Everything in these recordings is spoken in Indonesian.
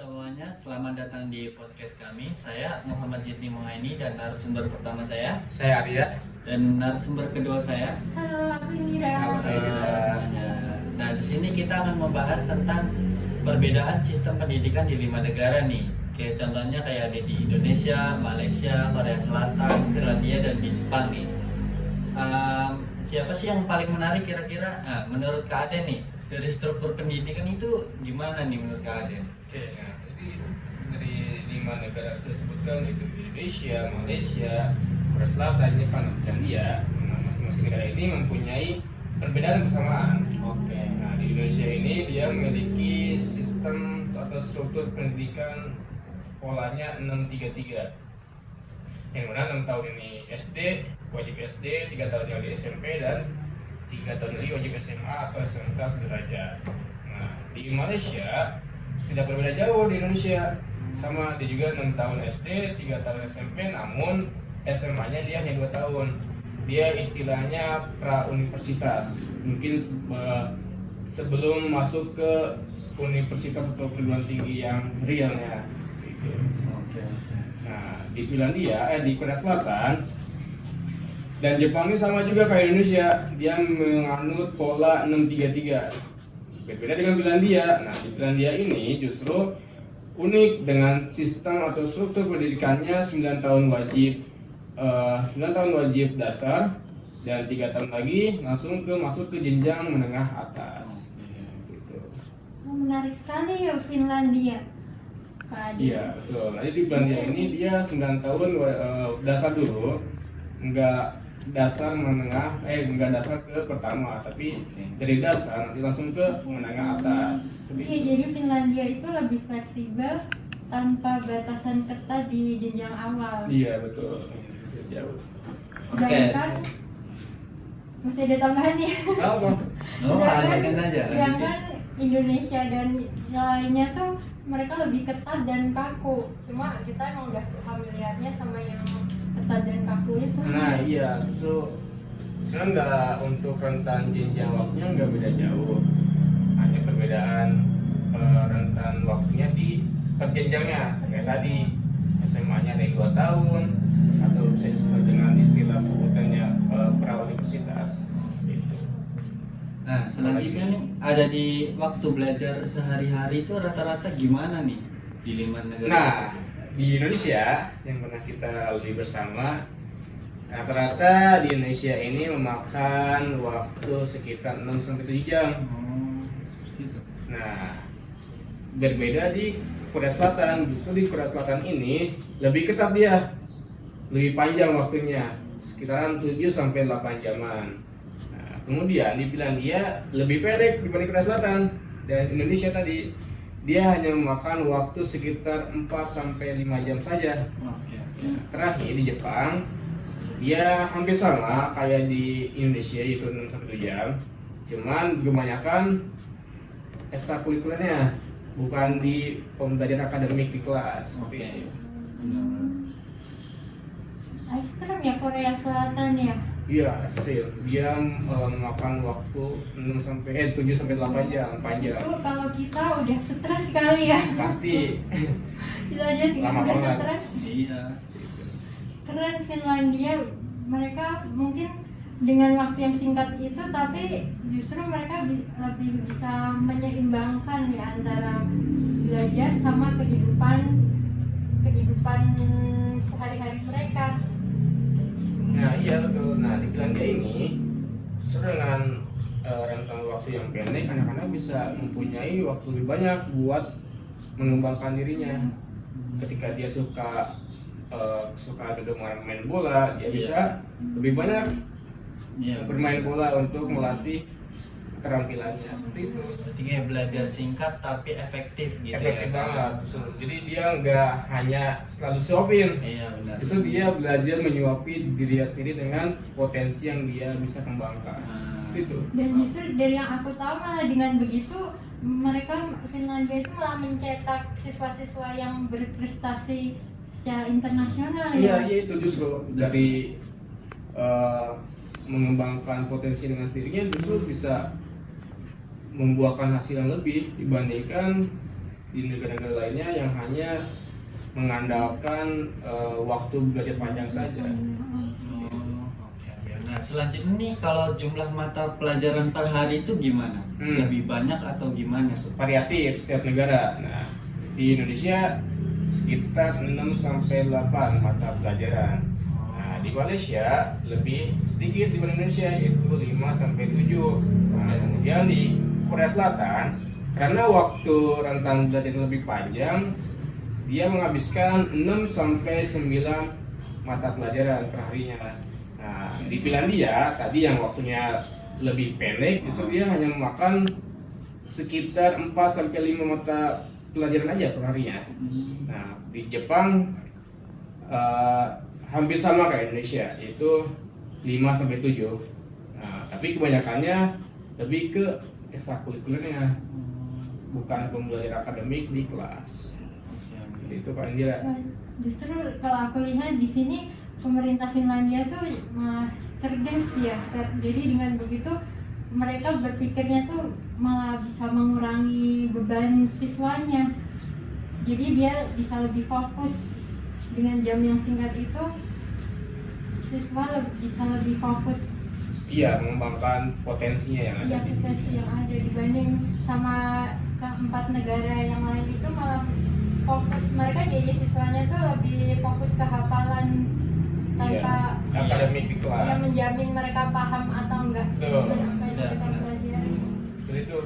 semuanya, selamat datang di podcast kami. Saya Muhammad Jidni Mohaini dan narasumber pertama saya Arya. dan narasumber kedua saya. Halo, aku Indira. Semuanya. Nah, di sini kita akan membahas tentang perbedaan sistem pendidikan di 5 negara nih. Kayak contohnya kayak ada di Indonesia, Malaysia, Korea Selatan, Finlandia dan di Jepang nih. Siapa sih yang paling menarik kira-kira? Nah, menurut Kak Aden nih, dari struktur pendidikan itu gimana nih menurut Kak Aden? Oke, nah jadi dari 5 negara sudah sebutkan itu Indonesia, Malaysia, Korea Selatan, Jepang, dan Finlandia. Nah, masing-masing negara ini mempunyai perbedaan kesamaan. Oke. Nah, di Indonesia ini dia memiliki sistem atau struktur pendidikan polanya 633. Yang mana 6 tahun ini SD, wajib SD, 3 tahun lagi SMP, dan 3 tahun lagi wajib SMA atau SMK sederajat. Nah, di Malaysia tidak berbeda jauh di Indonesia. Sama, dia juga 6 tahun SD, 3 tahun SMP, namun SMA-nya dia hanya 2 tahun. Dia istilahnya pra-universitas. Mungkin sebelum masuk ke universitas atau perguruan tinggi yang realnya. Gitu. Oke. Nah, di Finlandia, di Korea Selatan dan Jepang ini sama juga kayak Indonesia, dia menganut pola 633. Berbeda dengan Finlandia. Nah, di Finlandia ini justru unik dengan sistem atau struktur pendidikannya 9 tahun wajib dasar dan 3 tahun lagi langsung masuk ke jenjang menengah atas. Gitu. Menarik sekali ya Finlandia. Kak Adi. Iya, betul. Nah, di Finlandia ini dia 9 tahun dasar dulu, enggak dasar ke pertama, tapi dari dasar nanti langsung ke menengah atas. Iya, jadi Finlandia itu lebih fleksibel tanpa batasan ketat di jenjang awal. Iya, betul. Jauh. Sedangkan masih ada tambahan ya. Apa? Lanjutkan aja. Sedangkan Indonesia dan lainnya tuh mereka lebih ketat dan kaku. Cuma kita emang udah familiarnya sama yang ketat dan kaku itu. Nah, iya, justru sebenarnya nggak untuk rentan jenjang waktunya nggak beda jauh. Hanya perbedaan rentan waktunya di perjenjangnya. Kayak tadi SMA-nya ada 2 tahun atau bisa disebut dengan istilah sebutannya pra-universitas. Gitu. Nah, selanjutnya nih ada di waktu belajar sehari-hari itu rata-rata gimana nih di 5 negara? Nah, di Indonesia yang pernah kita lalui bersama, rata-rata di Indonesia ini memakan waktu sekitar 6-7 jam. Seperti itu. Nah, berbeda di Korea Selatan. Justru di Korea Selatan ini lebih ketat dia, lebih panjang waktunya, sekitaran 7-8 jaman. Nah, kemudian di Finlandia lebih pendek dibanding Korea Selatan. Dan Indonesia tadi dia hanya memakan waktu sekitar 4-5 jam saja. Oke. Nah, terakhir di Jepang dia hampir sama kayak di Indonesia, yaitu 6-1 jam. Cuman kebanyakan ekstrakurikulernya, bukan di pembelajaran akademik di kelas. Oke. Seperti itu. Ekstrem ya Korea Selatan ya. Iya, ekstrim. Dia memakan waktu 7-8 jam panjang. Itu kalau kita udah stres sekali ya. Pasti. Kita aja Lama udah banget. stres. Iya. Keren Finlandia, mereka mungkin dengan waktu yang singkat itu tapi justru mereka lebih bisa menyeimbangkan ya antara belajar sama kehidupan sehari-hari mereka. Nah, iya betul. Nah, di Finlandia ini justru dengan rentang waktu yang pendek, anak-anak bisa mempunyai waktu lebih banyak buat mengembangkan dirinya. Ketika dia suka main bola, dia Iya. bisa lebih banyak Iya. bermain bola untuk melatih keterampilannya. Seperti itu. Berarti kayak belajar singkat tapi efektif gitu Efektif ya. banget. Jadi dia nggak hanya selalu suapin, Iya, benar. justru dia belajar menyuapi dirinya sendiri dengan potensi yang dia bisa kembangkan. Nah, Itu. Dan justru dari yang aku tahu malah dengan begitu mereka Finlandia itu malah mencetak siswa-siswa yang berprestasi secara internasional Iya, ya. itu justru dari mengembangkan potensi dengan sendirinya justru bisa membuahkan hasil yang lebih dibandingkan di negara-negara lainnya yang hanya mengandalkan waktu belajar panjang saja. Oh, oke, oke. Nah, selanjutnya nih kalau jumlah mata pelajaran per hari itu gimana? Lebih banyak atau gimana tuh? Variatif setiap negara. Nah, di Indonesia sekitar 6 sampai 8 mata pelajaran. Nah, di Malaysia lebih sedikit dibanding Indonesia, yaitu 5 sampai 7. Nah, kemudian di Korea Selatan, karena waktu rentang belajar lebih panjang, dia menghabiskan 6 sampai 9 mata pelajaran per harinya. Nah, di Finlandia tadi yang waktunya lebih pendek, itu dia hanya memakan sekitar 4 sampai 5 mata pelajaran aja per harinya. Nah, di Jepang hampir sama kayak Indonesia, yaitu 5 sampai 7. Nah, tapi kebanyakannya lebih ke ekstrakurikulernya, bukan pembelajaran akademik di kelas. Itu Pak Indira. Justru kalau aku lihat di sini pemerintah Finlandia tuh malah cerdas ya. Jadi dengan begitu mereka berpikirnya tuh malah bisa mengurangi beban siswanya. Jadi dia bisa lebih fokus dengan jam yang singkat itu. Siswa bisa lebih fokus. Iya, mengembangkan potensinya yang ada. Iya, potensi yang ada dibanding sama keempat negara yang lain itu malah fokus mereka, jadi siswanya tuh lebih fokus ke hafalan tanpa akademik di kelas. yang menjamin mereka paham atau enggak Betul. dengan apa yang mereka Benar. pelajari. Itu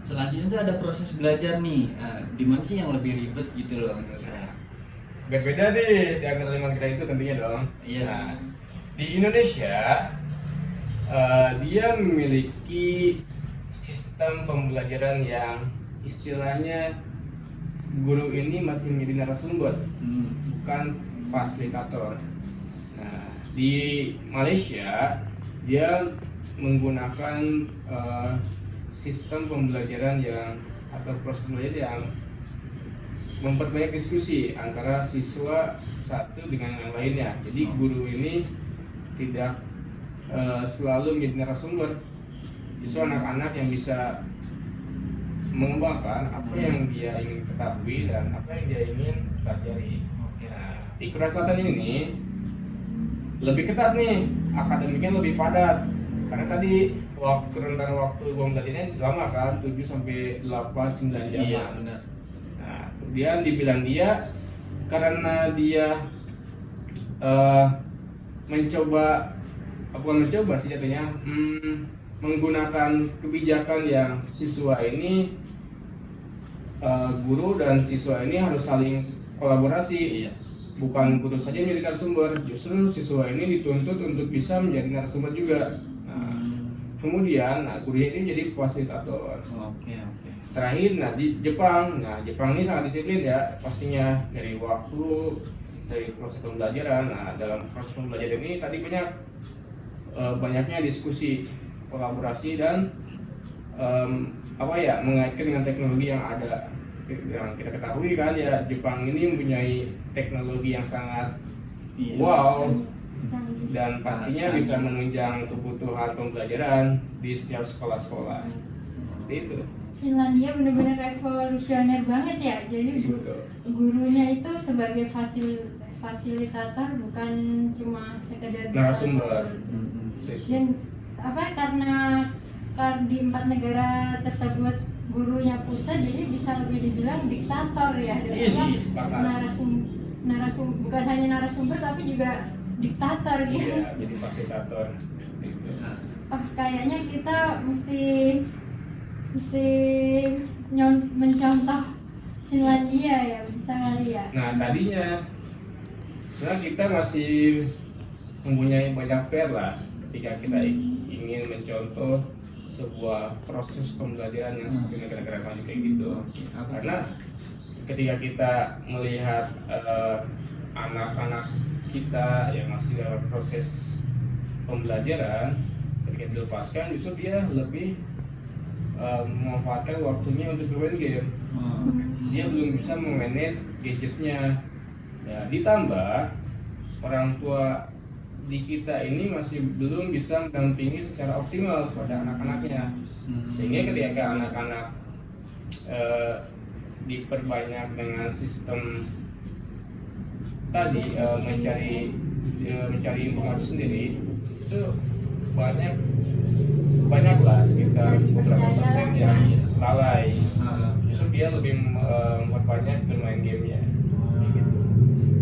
Selanjutnya itu ada proses belajar nih. Di mana sih yang lebih ribet gitu loh menurut saya? berbeda deh di antara 5 negara itu tentunya dong. Iya. Nah, di Indonesia dia memiliki sistem pembelajaran yang istilahnya guru ini masih menjadi narasumber, bukan fasilitator. Nah, di Malaysia dia menggunakan sistem pembelajaran yang atau proses belajar yang memperbanyak diskusi antara siswa satu dengan yang lainnya. Jadi guru ini tidak selalu menjadi narasumber, justru anak-anak yang bisa mengembangkan apa yang dia ingin ketahui dan apa yang dia ingin pelajari. Nah, di Korea Selatan ini lebih ketat nih, akademiknya lebih padat. Karena tadi rentang waktu pembelajarannya lama kan, 7 sampai 8 9 jam. Iya, benar. Nah, kemudian di Finlandia karena dia mencoba sih jatuhnya menggunakan kebijakan yang siswa ini guru dan siswa ini harus saling kolaborasi. Iya. Bukan guru saja yang menjadi narasumber, justru siswa ini dituntut untuk bisa menjadi narasumber juga. Nah, kemudian gurunya ini jadi fasilitator. Oke. Terakhir, di Jepang ini sangat disiplin ya, pastinya dari waktu, dari proses pembelajaran. Nah, dalam proses pembelajaran ini tadi banyaknya diskusi, kolaborasi dan mengaitkan dengan teknologi yang ada. Yang kita ketahui kan ya, Jepang ini mempunyai teknologi yang sangat wow dan pastinya bisa menunjang kebutuhan pembelajaran di setiap sekolah-sekolah. Itu. Finlandia benar-benar revolusioner banget ya. Jadi gurunya itu sebagai fasilitator, bukan cuma sekedar narasumber. Dan karena di 4 negara tersebut gurunya pusat, jadi bisa lebih dibilang diktator ya. Narasumber bukan hanya narasumber tapi juga diktator gitu. Iya, jadi fasilitator. Gitu. Kayaknya kita mesti mencontoh Finlandia ya, bisa kali ya. Nah, tadinya sebenarnya kita masih mempunyai banyak PR lah ketika kita ingin mencontoh sebuah proses pembelajaran yang seperti negara-negara maju kayak gitu. Karena ketika kita melihat anak-anak kita yang masih dalam proses pembelajaran, ketika dilepaskan justru dia lebih memanfaatkan waktunya untuk bermain game. Dia belum bisa memanage gadgetnya. Ya, ditambah orang tua di kita ini masih belum bisa mendampingi secara optimal kepada anak-anaknya, sehingga ketika anak-anak diperbanyak dengan sistem tadi mencari informasi sendiri, itu banyak lah sekitar beberapa persen yang lalai. Justru dia lebih memperbanyak bermain gamenya.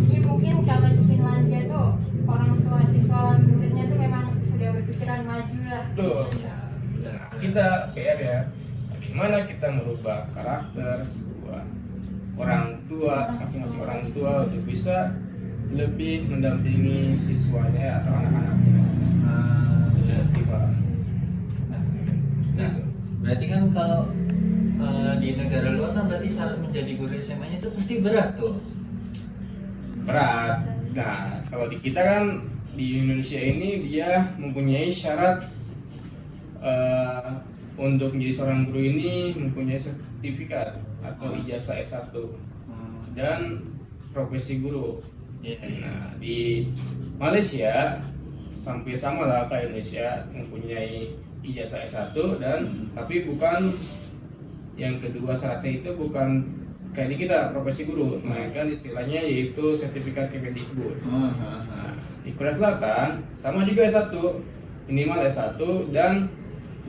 Jadi mungkin kalau di Finlandia tuh orang tua siswa muridnya tuh memang sudah berpikiran maju lah. Betul. Nah, kita PR ya, bagaimana kita merubah karakter sebuah orang tua, masing-masing orang tua untuk bisa lebih mendampingi siswanya atau anak-anaknya. Nah, berarti kan kalau di negara luar kan berarti syarat menjadi guru SMA-nya itu pasti berat tuh. Berat. Nah, kalau di kita kan di Indonesia ini dia mempunyai syarat untuk menjadi seorang guru ini mempunyai sertifikat atau ijazah S1 dan profesi guru. Nah, di Malaysia hampir sama lah kayak Indonesia, mempunyai ijazah S1 dan tapi bukan yang kedua syaratnya itu bukan kayak di kita profesi guru, melainkan istilahnya yaitu sertifikat Kemendikbud. Nah, di Korea Selatan sama juga S1, minimal S1 dan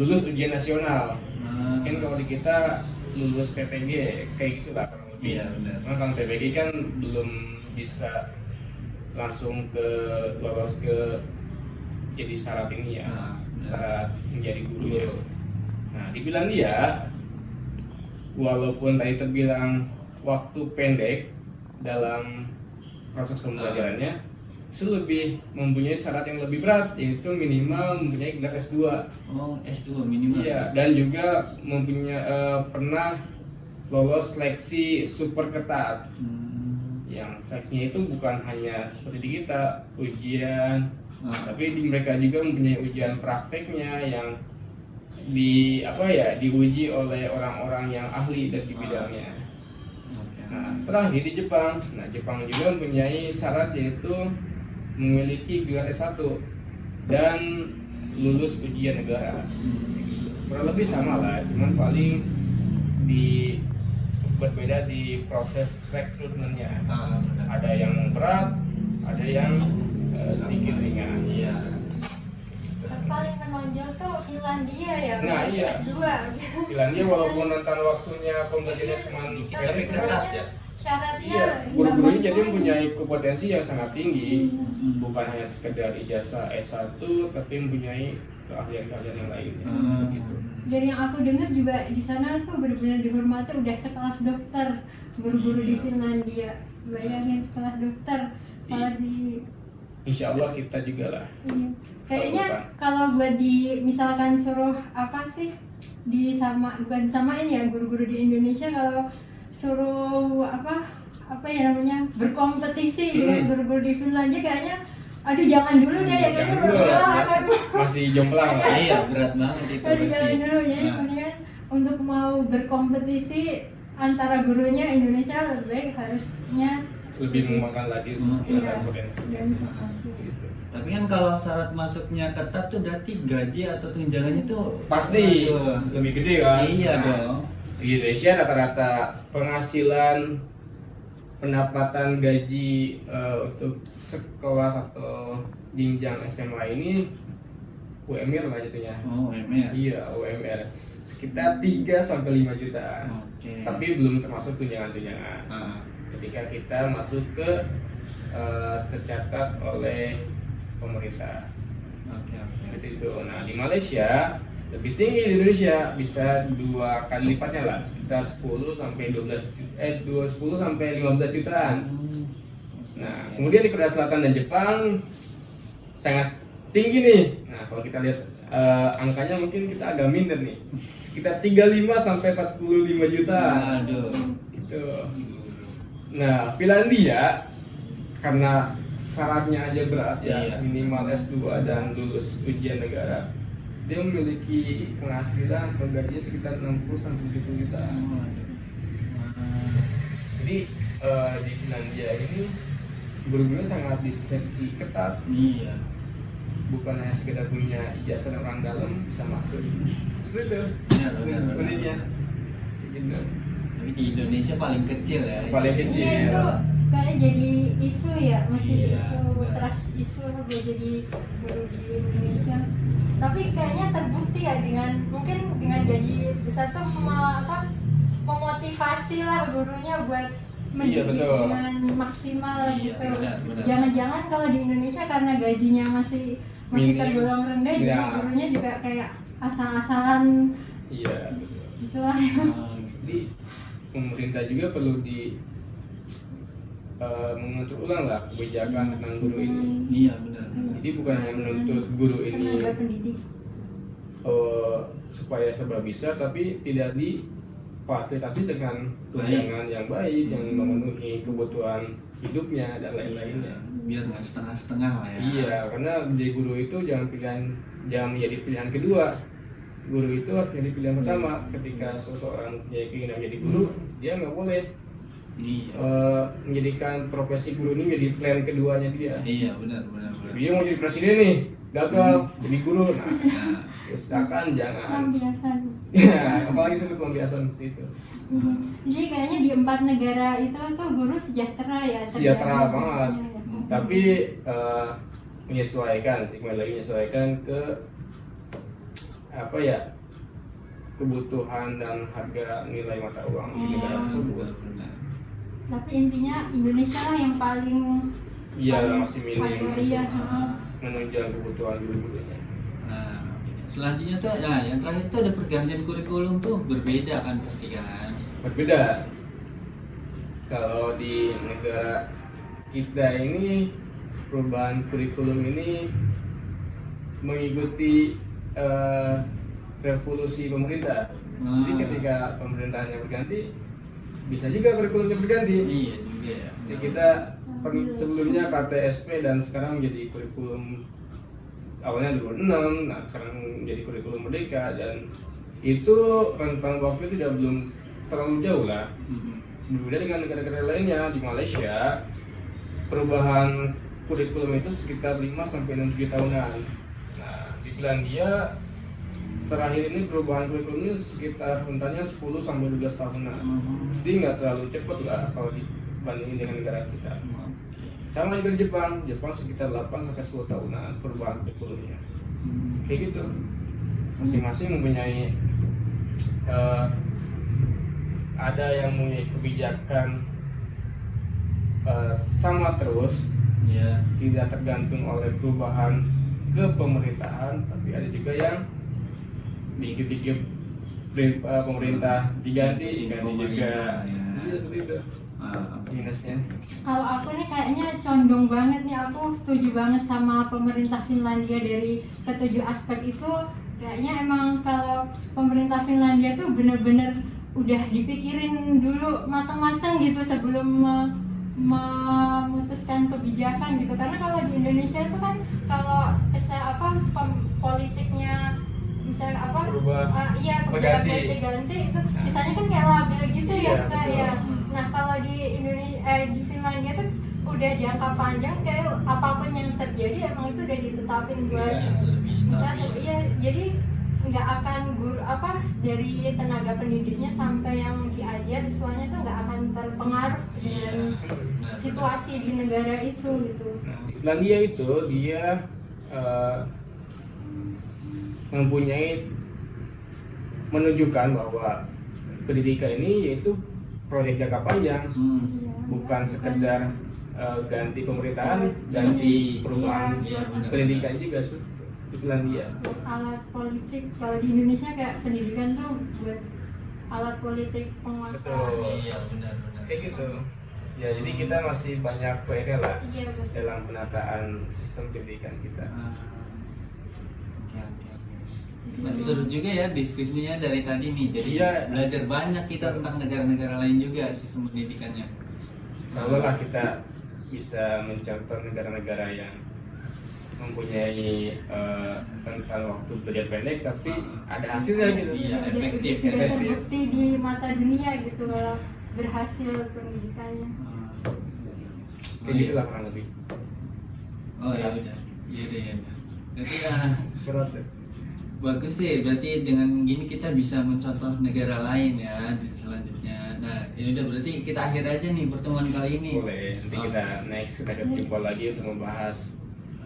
lulus ujian nasional. Mungkin kalau di kita lulus PPG kayak gitulah kurang lebih. Iya benar. Karena kalau PPG kan belum bisa langsung lolos ke jadi syarat ini ya, syarat menjadi guru ya. Nah, di Finlandia walaupun tadi terbilang waktu pendek dalam proses pembelajarannya, itu lebih mempunyai syarat yang lebih berat, yaitu minimal mempunyai gelar S2. Oh, S2 minimal. Iya, dan juga mempunyai pernah lolos seleksi super ketat. Yang seleksinya itu bukan hanya seperti di kita ujian, tapi di mereka juga mempunyai ujian prakteknya yang diuji oleh orang-orang yang ahli dari bidangnya. Nah, terakhir di Jepang. Nah, Jepang juga mempunyai syarat yaitu memiliki gelar S1 dan lulus ujian negara. Kurang lebih sama lah, cuman paling berbeda di proses rekrutmennya. Ada yang berat, ada yang sedikit ringan. Iya. Paling menonjol tuh Finlandia ya, Nah, iya. S2. Finlandia walaupun rentan waktunya pembelajarannya cuma Tapi ketat ya. Syaratnya iya, guru-gurunya jadi mempunyai kompetensi yang sangat tinggi, bukan hanya sekedar ijazah S1 tapi mempunyai keahlian-keahlian yang lainnya. Gitu. Dari yang aku dengar juga di sana tuh benar-benar dihormati, udah sekelas dokter guru-guru di Finlandia. Bayangin sekelas dokter. Kalau di Insya Allah kita juga lah. iya. Kayaknya kalau buat misalkan suruh apa sih bukan disamain ya guru-guru di Indonesia, kalau suruh apa ya namanya berkompetisi dengan guru-guru di Finlandia kayaknya aduh jangan dulu deh ya, kayaknya Jangan dulu lah. akan Masih jomplang lah. Iya, berat banget itu aduh jangan pasti. dulu ya. Kemudian untuk mau berkompetisi antara gurunya Indonesia lebih baik harusnya Lebih memakan lagi iya, potensi. dan Gitu. Tapi kan kalau syarat masuknya ketat tuh berarti gaji atau tunjangannya tuh Pasti aduh. lebih gede kan? Iya Nah, dong. Di Indonesia rata-rata penghasilan pendapatan gaji untuk sekolah atau jenjang SMA ini UMR lah jatuhnya. Oh, UMR. Iya, UMR sekitar 3 sampai 5 juta. Oke. Tapi belum termasuk tunjangan-tunjangan. Ketika kita masuk ke tercatat oleh pemerintah. Oke. Seperti itu. Nah, di Malaysia lebih tinggi di Indonesia, bisa 2 kali lipatnya lah, sekitar 10 sampai 10 sampai 15 jutaan. Nah, kemudian di Korea Selatan dan Jepang sangat tinggi nih. Nah, kalau kita lihat angkanya mungkin kita agak minder nih. Sekitar 35 sampai 45 juta. Aduh. Gitu. Nah, Finlandia karena syaratnya aja berat ya, Iya. minimal S2 dan lulus ujian negara. Dia memiliki penghasilan atau gajinya sekitar 60 sampai 70 juta. Jadi di Finlandia ini guru-gurunya sangat diseleksi ketat, Iya. bukan hanya sekedar punya ijazah orang dalam bisa masuk. Seperti itu. Benar. Uniknya. Gitu. Tapi di Indonesia paling kecil ya. Paling kecil. Iya itu kayak jadi isu ya, masih Iya, isu benar. trust isu udah jadi guru di Indonesia. Tapi kayaknya terbukti ya dengan mungkin dengan gaji besar tuh memotivasi lah gurunya buat Iya, mendidik betul. dengan maksimal Iya, gitu. benar. Jangan-jangan kalau di Indonesia karena gajinya masih Minim. tergolong rendah, jadi Ya. gurunya juga kayak asal-asalan Iya, betul. gitu lah. Oh, Jadi pemerintah juga perlu mengatur ulang lah kebijakan tentang guru ini. iya benar. Jadi bukan hanya menuntut guru ini Tenaga pendidik. supaya serba bisa, tapi tidak difasilitasi dengan tunjangan yang baik, yang memenuhi kebutuhan hidupnya dan lain-lainnya. Biar nggak setengah-setengah lah ya. Iya, karena menjadi guru itu jangan menjadi pilihan kedua. Guru itu harus menjadi pilihan pertama. Ketika seseorang punya keinginan menjadi guru, dia nggak boleh Iya. menjadikan profesi guru ini menjadi plan keduanya dia. Iya benar. Dia mau jadi presiden nih, gagal jadi guru. Nah, Nah, silakan jangan. Pelampiasan. Ya, apalagi sampai pelampiasan seperti itu. Iya. Jadi kayaknya di 4 negara itu tuh guru sejahtera ya. Sejahtera terjamin. banget. Iya, iya. Tapi menyesuaikan sih, kembali lagi menyesuaikan ke apa ya, kebutuhan dan harga nilai mata uang di negara tersebut. benar. Tapi intinya Indonesia lah yang paling Iya, paling- masih minim paling- iya, heeh. menunjang kebutuhan guru-gurunya. Nah, selanjutnya tuh, nah yang terakhir tuh ada pergantian kurikulum tuh berbeda kan pasti kan. Berbeda. Kalau di negara kita ini perubahan kurikulum ini mengikuti revolusi pemerintah. Jadi ketika pemerintahnya berganti, bisa juga kurikulumnya berganti. Iya juga ya. Jadi kita sebelumnya KTSP dan sekarang menjadi kurikulum awalnya 26, nah sekarang menjadi kurikulum merdeka, dan itu rentang waktu belum terlalu jauh lah. Mhm. Berbeda dengan negara-negara lainnya. Di Malaysia perubahan kurikulum itu sekitar 5-7 tahunan. Nah, di Belanda terakhir ini perubahan kurikulum ini sekitar rentannya 10-12 tahunan. Jadi nggak terlalu cepat lah kalau dibandingin dengan negara kita. Sama juga di Jepang sekitar 8-10 tahunan perubahan kurikulumnya. Kayak gitu. Masing-masing mempunyai ada yang mempunyai kebijakan sama terus, Iya. tidak tergantung oleh perubahan kepemerintahan, tapi ada juga yang dikit-dikit pemerintah diganti juga. Pemerintah, ya. Iya, seperti itu Ah, minusnya. Kalau aku nih kayaknya condong banget nih, aku setuju banget sama pemerintah Finlandia dari ketujuh aspek itu. Kayaknya emang kalau pemerintah Finlandia tuh bener-bener udah dipikirin dulu matang-matang gitu sebelum memutuskan kebijakan gitu. Karena kalau di Indonesia itu kan kalau politiknya misalnya Berubah, iya berganti. kebijakan ganti itu misalnya kan kayak labil gitu Iya, ya Kak, betul. ya. Nah kalau di Indonesia di Finlandia tuh udah jangka panjang, kayak apapun yang terjadi emang itu udah ditetapin buat iya, lebih bisa stabil. iya, jadi nggak akan dari tenaga pendidiknya sampai yang diajar semuanya tuh nggak akan terpengaruh Iya. dengan Benar, situasi di negara itu gitu. Nah, di Finlandia itu dia mempunyai menunjukkan bahwa pendidikan ini yaitu proyek jangka panjang, Hmm. Iya. bukan sekedar ganti pemerintahan, Iya. ganti perubahan Iya, benar. pendidikan juga seperti itu di Finlandia. Buat alat politik. Kalau di Indonesia kayak pendidikan tuh buat alat politik penguasa. Betul. Iya benar. Kayak gitu. Ya, jadi kita masih banyak PR lah Iya betul. dalam penataan sistem pendidikan kita. Ah. Oke. Nah, seru juga ya diskusinya dari tadi nih. Jadi Iya. belajar banyak kita tentang negara-negara lain juga sistem pendidikannya. Seolah kita bisa mencontoh negara-negara yang mempunyai rentang waktu belajar pendek tapi ada hasilnya gitu. Iya, efektif, Sudah efektif. terbukti di mata dunia gitu kalau berhasil pendidikannya. Kayak gitu lah kurang lebih. Oh ya udah. Iya deh ya. Berarti Berat ya. bagus deh. Berarti dengan gini kita bisa mencontoh negara lain ya di selanjutnya. Nah ini udah berarti kita akhir aja nih pertemuan kali ini. Boleh, nanti kita next kita jumpa lagi untuk membahas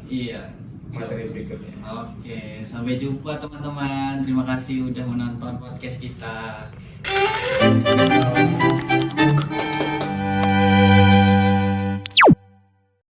Iya. materi berikutnya. Oke, sampai jumpa teman-teman. Terima kasih udah menonton podcast kita.